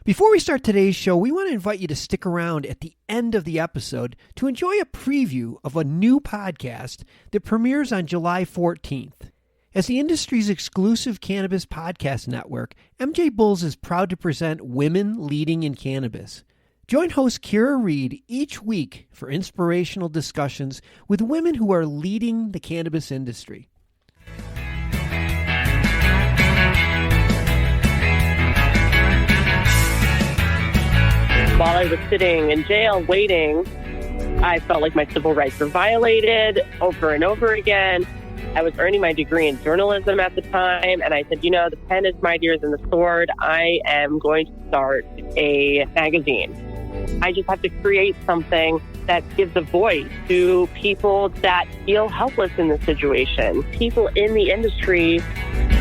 Before we start today's show, we want to invite you to stick around at the end of the episode to enjoy a preview of a new podcast that premieres on July 14th. As the industry's exclusive cannabis podcast network, MJBulls is proud to present Women Leading in Cannabis. Join host Kira Reed each week for inspirational discussions with women who are leading the cannabis industry. While I was sitting in jail waiting, I felt like my civil rights were violated over and over again. I was earning my degree in journalism at the time, and I said, you know, the pen is mightier than the sword. I am going to start a magazine. I just have to create something that gives a voice to people that feel helpless in this situation. People in the industry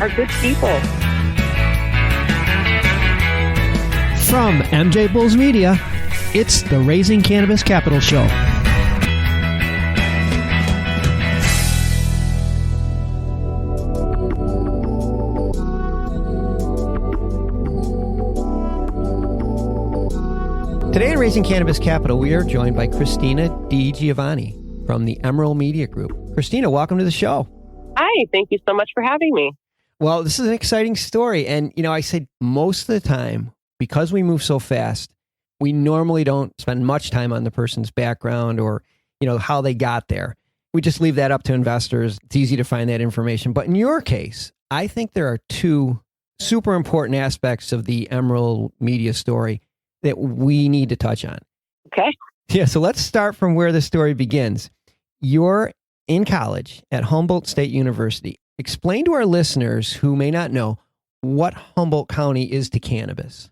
are good people. From MJBulls Media, it's the Raising Cannabis Capital Show. Today in Raising Cannabis Capital, we are joined by Christina de Giovanni from the Emerald Media Group. Christina, welcome to the show. Hi, thank you so much for having me. Well, this is an exciting story. And, you know, I said most of the time, because we move so fast, we normally don't spend much time on the person's background or, you know, how they got there. We just leave that up to investors. It's easy to find that information. But in your case, I think there are two super important aspects of the Emerald Media story that we need to touch on. Okay. Yeah, so let's start from where the story begins. You're in college at Humboldt State University. Explain to our listeners who may not know what Humboldt County is to cannabis.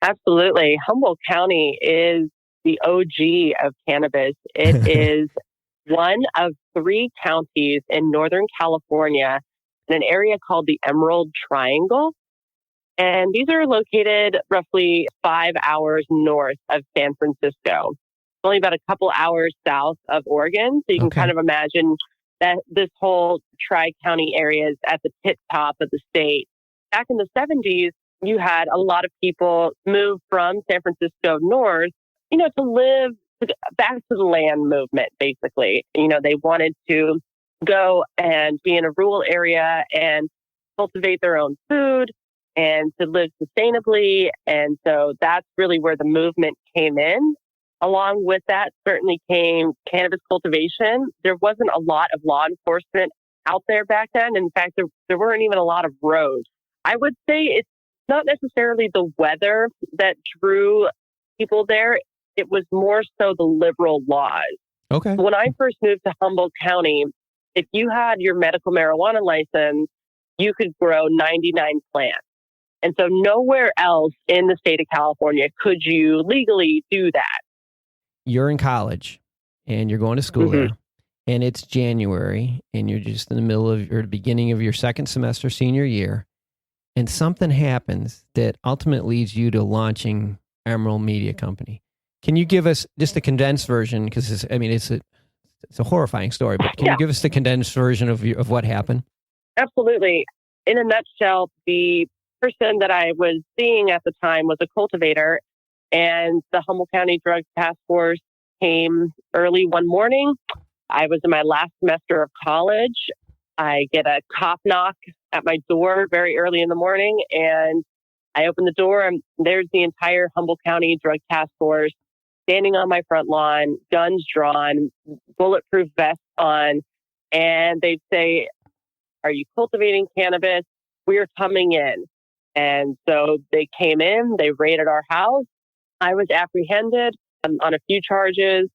Absolutely. Humboldt County is the OG of cannabis. It is one of 3 counties in Northern California in an area called the Emerald Triangle. And these are located roughly 5 hours north of San Francisco, only about a couple hours south of Oregon. So you can kind of imagine that this whole tri-county area is at the tip top of the state. Back in the 70s, you had a lot of people move from San Francisco north, you know, to live back to the land movement, basically. You know, they wanted to go and be in a rural area and cultivate their own food and to live sustainably. And so that's really where the movement came in. Along with that, certainly came cannabis cultivation. There wasn't a lot of law enforcement out there back then. In fact, there weren't even a lot of roads. I would say it's not necessarily the weather that drew people there. It was more so the liberal laws. Okay. When I first moved to Humboldt County, if you had your medical marijuana license, you could grow 99 plants. And so nowhere else in the state of California could you legally do that. You're in college and you're going to school there, and it's January and you're just in the middle of or the beginning of your second semester senior year. And something happens that ultimately leads you to launching Emerald Media Company. Can you give us just the condensed version? Because it's a horrifying story, but can you give us the condensed version of what happened? Absolutely. In a nutshell, the person that I was seeing at the time was a cultivator, and the Humboldt County Drug Task Force came early one morning. I was in my last semester of college. I get a cop knock at my door very early in the morning, and I open the door, and there's the entire Humboldt County Drug Task Force standing on my front lawn, guns drawn, bulletproof vests on, and they'd say, "Are you cultivating cannabis? We're coming in." And so they came in, they raided our house. I was apprehended on a few charges.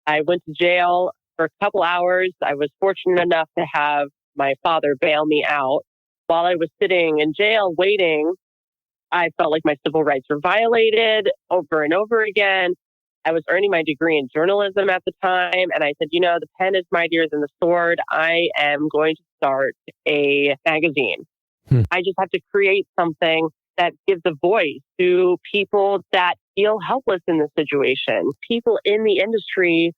I went to jail for a couple hours. I was fortunate enough to have my father bail me out. While I was sitting in jail waiting, I felt like my civil rights were violated over and over again. I was earning my degree in journalism at the time, and I said, you know, the pen is mightier than the sword. I am going to start a magazine. I just have to create something that gives a voice to people that feel helpless in this situation. People in the industry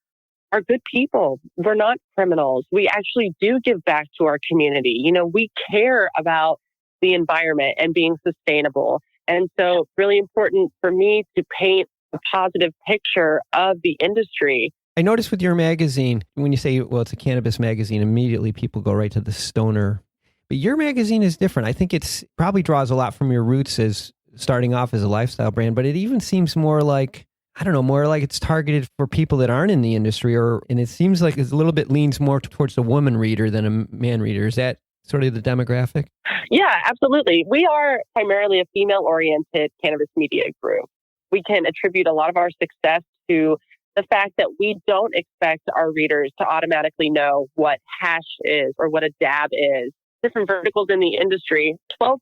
are good people. We're not criminals. We actually do give back to our community. You know, we care about the environment and being sustainable. And so it's really important for me to paint a positive picture of the industry. I noticed with your magazine, when you say, well, it's a cannabis magazine, immediately people go right to the stoner. But your magazine is different. I think it's probably draws a lot from your roots as starting off as a lifestyle brand, but it even seems more like, I don't know, more like it's targeted for people that aren't in the industry, and it seems like it's a little bit leans more towards a woman reader than a man reader. Is that sort of the demographic? Yeah, absolutely. We are primarily a female-oriented cannabis media group. We can attribute a lot of our success to the fact that we don't expect our readers to automatically know what hash is or what a dab is. Different verticals in the industry, 12%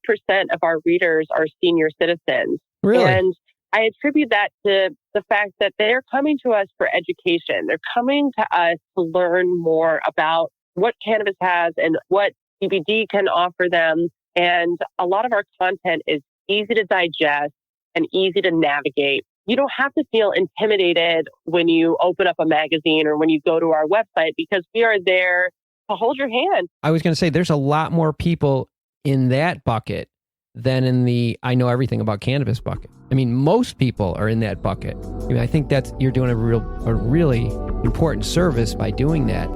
of our readers are senior citizens. Really? And I attribute that to the fact that they're coming to us for education. They're coming to us to learn more about what cannabis has and what CBD can offer them. And a lot of our content is easy to digest and easy to navigate. You don't have to feel intimidated when you open up a magazine or when you go to our website, because we are there to hold your hand. I was going to say, there's a lot more people in that bucket than in the I know everything about cannabis bucket. I mean, most people are in that bucket. I mean, I think that's, you're doing a really important service by doing that.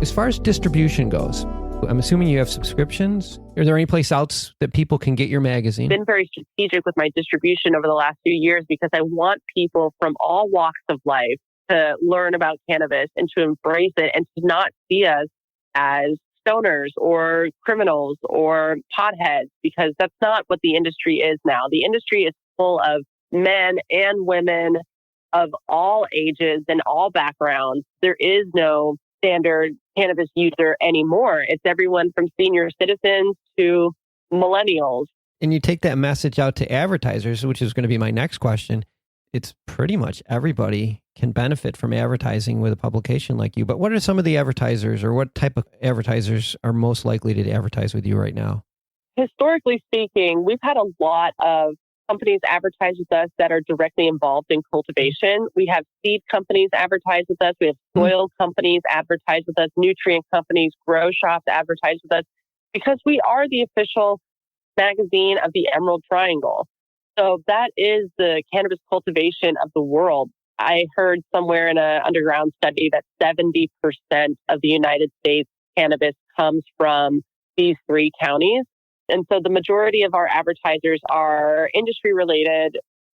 As far as distribution goes, I'm assuming you have subscriptions. Are there any place else that people can get your magazine? I've been very strategic with my distribution over the last few years because I want people from all walks of life to learn about cannabis and to embrace it and to not see us as stoners or criminals or potheads, because that's not what the industry is now. The industry is full of men and women of all ages and all backgrounds. There is no standard cannabis user anymore. It's everyone from senior citizens to millennials. And you take that message out to advertisers, which is going to be my next question. It's pretty much everybody can benefit from advertising with a publication like you. But what are some of the advertisers, or what type of advertisers are most likely to advertise with you right now? Historically speaking, we've had a lot of companies advertise with us that are directly involved in cultivation. We have seed companies advertise with us. We have soil companies advertise with us, nutrient companies, grow shops advertise with us, because we are the official magazine of the Emerald Triangle. So that is the cannabis cultivation of the world. I heard somewhere in an underground study that 70% of the United States cannabis comes from these three counties. And so the majority of our advertisers are industry related,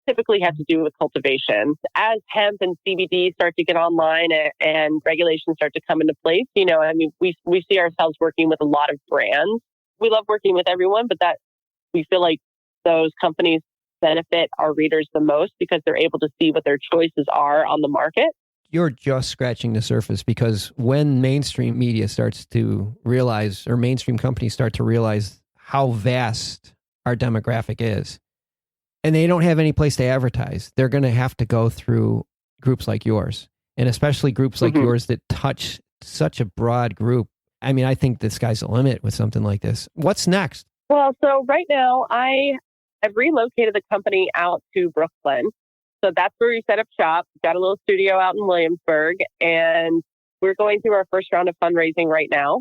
typically have to do with cultivation. As hemp and CBD start to get online and regulations start to come into place, we see ourselves working with a lot of brands. We love working with everyone, but that we feel like those companies benefit our readers the most because they're able to see what their choices are on the market. You're just scratching the surface, because when mainstream media starts to realize, or mainstream companies start to realize how vast our demographic is, and they don't have any place to advertise, they're going to have to go through groups like yours, and especially groups like yours that touch such a broad group. I mean, I think the sky's the limit with something like this. What's next? Well, so right now I've relocated the company out to Brooklyn. So that's where we set up shop. We've got a little studio out in Williamsburg, and we're going through our first round of fundraising right now.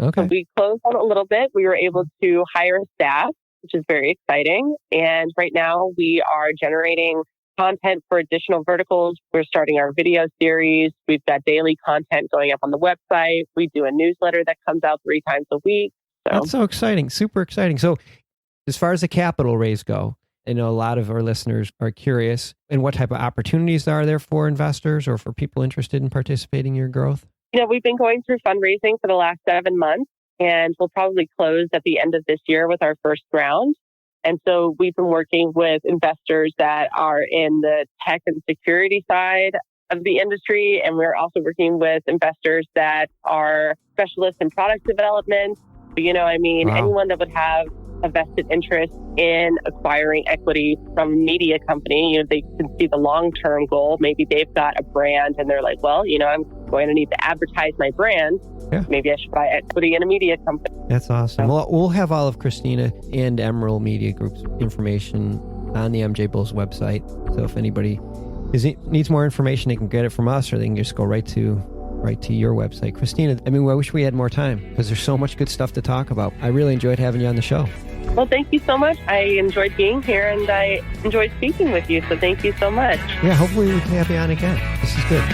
Okay. So we closed on a little bit. We were able to hire staff, which is very exciting. And right now we are generating content for additional verticals. We're starting our video series. We've got daily content going up on the website. We do a newsletter that comes out 3 times a week. That's so exciting. Super exciting. So as far as the capital raise go, I know a lot of our listeners are curious. And what type of opportunities are there for investors or for people interested in participating in your growth? We've been going through fundraising for the last 7 months, and we'll probably close at the end of this year with our first round. And so we've been working with investors that are in the tech and security side of the industry. And we're also working with investors that are specialists in product development. Wow. Anyone that would have a vested interest in acquiring equity from a media company, they can see the long-term goal. Maybe they've got a brand and they're like, well, I'm going to need to advertise my brand. Yeah. Maybe I should buy equity in a media company. That's awesome. Well, we'll have all of Christina and Emerald Media Group's information on the MJBulls website. So if anybody needs more information, they can get it from us, or they can just go right to right to your website. Christina, I wish we had more time because there's so much good stuff to talk about. I really enjoyed having you on the show. Well, thank you so much. I enjoyed being here, and I enjoyed speaking with you, so thank you so much. Yeah, hopefully we can have you on again. This is good.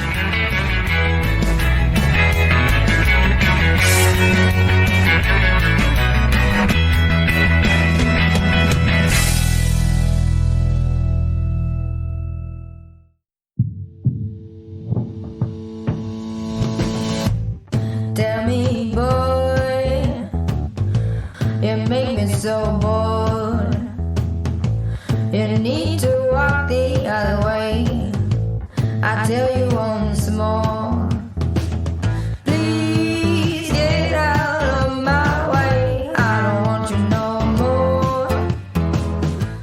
Tell me, boy, you make me so bored. You need to walk the other way. I tell you once more. Please get out of my way. I don't want you no more.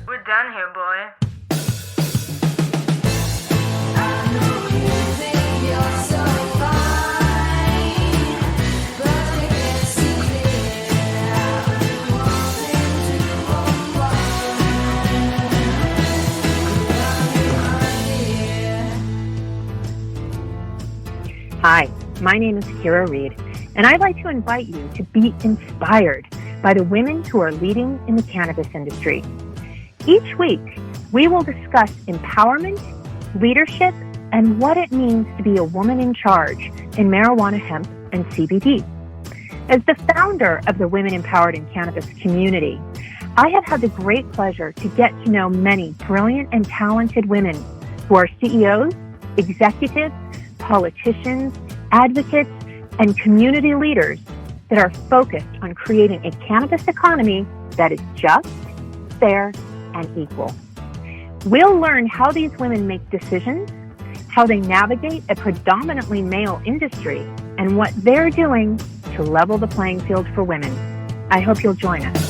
We're done here, boy. I know you think you're so fine, but you can't see it. I've been wanting to unwind. Hi, my name is Kira Reed, and I'd like to invite you to be inspired by the women who are leading in the cannabis industry. Each week, we will discuss empowerment, leadership, and what it means to be a woman in charge in marijuana, hemp, and CBD. As the founder of the Women Empowered in Cannabis community, I have had the great pleasure to get to know many brilliant and talented women who are CEOs, executives, politicians, advocates, and community leaders that are focused on creating a cannabis economy that is just, fair, and equal. We'll learn how these women make decisions, how they navigate a predominantly male industry, and what they're doing to level the playing field for women. I hope you'll join us.